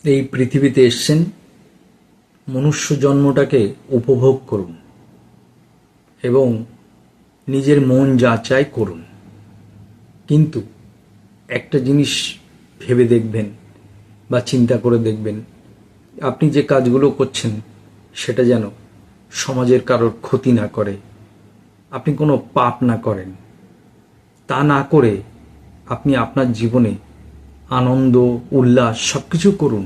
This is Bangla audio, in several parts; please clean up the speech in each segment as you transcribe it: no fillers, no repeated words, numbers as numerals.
এই পৃথিবীতে এসছেন মনুষ্য জন্মটাকে উপভোগ করুন এবং নিজের মন যা চায় করুন। কিন্তু একটা জিনিস ভেবে দেখবেন বা চিন্তা করে দেখবেন, আপনি যে কাজগুলো করছেন সেটা যেন সমাজের কারোর ক্ষতি না করে, আপনি কোনো পাপ না করেন। তা না করে আপনি আপনার জীবনে আনন্দ উল্লাস সব কিছু করুন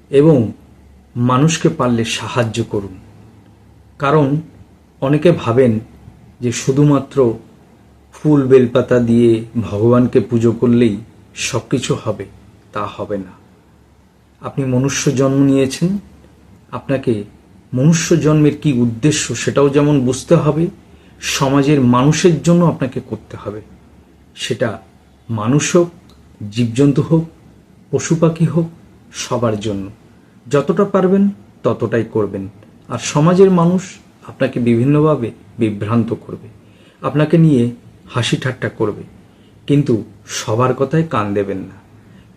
এবং মানুষকে পারলে সাহায্য করুন। কারণ অনেকে ভাবেন যে শুধুমাত্র ফুল বেলপাতা দিয়ে ভগবানকে পুজো করলেই সব কিছু হবে, তা হবে না। আপনি মনুষ্য জন্ম নিয়েছেন, আপনাকে মনুষ্য জন্মের কি উদ্দেশ্য সেটাও যেমন বুঝতে হবে, সমাজের মানুষের জন্য আপনাকে করতে হবে। সেটা মানুষ হোক, জীবজন্তু হোক, পশু পাখি হোক, সবার জন্য যতটা পারবেন ততটাই করবেন। আর সমাজের মানুষ আপনাকে বিভিন্নভাবে বিভ্রান্ত করবে, আপনাকে নিয়ে হাসি ঠাট্টা করবে, কিন্তু সবার কথায় কান দেবেন না।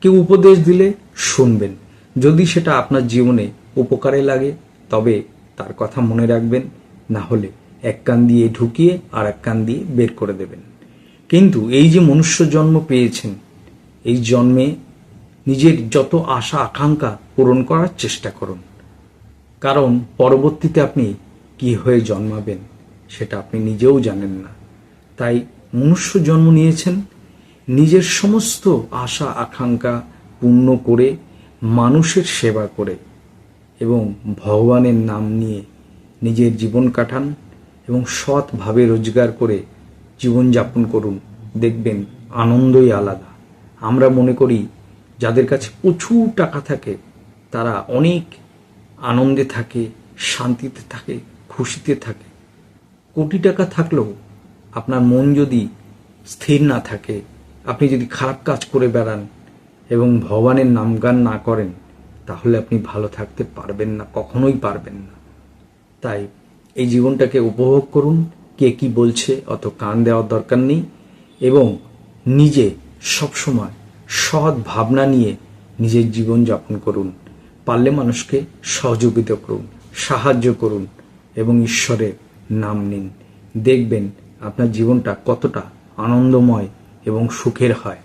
কেউ উপদেশ দিলে শুনবেন, যদি সেটা আপনার জীবনে উপকারে লাগে তবে তার কথা মনে রাখবেন, না হলে এক কান দিয়ে ঢুকিয়ে আর এক কান দিয়ে বের করে দেবেন। কিন্তু এই যে মনুষ্য জন্ম পেয়েছেন, এই জন্মে নিজের যত আশা আকাঙ্ক্ষা পূরণ করার চেষ্টা করুন। কারণ পরবর্তীতে আপনি কি হয়ে জন্মাবেন সেটা আপনি নিজেও জানেন না। তাই মনুষ্য জন্ম নিয়েছেন নিজের সমস্ত আশা আকাঙ্ক্ষা পূর্ণ করে, মানুষের সেবা করে এবং ভগবানের নাম নিয়ে নিজের জীবন কাটান এবং সৎভাবে রোজগার করে জীবনযাপন করুন। দেখবেন আনন্দই আলাদা। আমরা মনে করি যাদের কাছে প্রচুর টাকা থাকে তারা অনেক আনন্দে থাকে, শান্তিতে থাকে, খুশিতে থাকে। কোটি টাকা থাকলেও আপনার মন যদি স্থির না থাকে, আপনি যদি খারাপ কাজ করে বেড়ান এবং ভগবানের নামগান না করেন, তাহলে আপনি ভালো থাকতে পারবেন না, কখনোই পারবেন না। তাই এই জীবনটাকে উপভোগ করুন। কে কি বলছে অত কান দেওয়ার দরকার নেই এবং নিজে সবসময় সৎ ভাবনা নিয়ে নিজের জীবন যাপন করুন। পারলে মানুষকে সহযোগিতা করুন, সাহায্য করুন এবং ঈশ্বরের নাম নিন। দেখবেন আপনার জীবনটা কতটা আনন্দময় এবং সুখের হয়।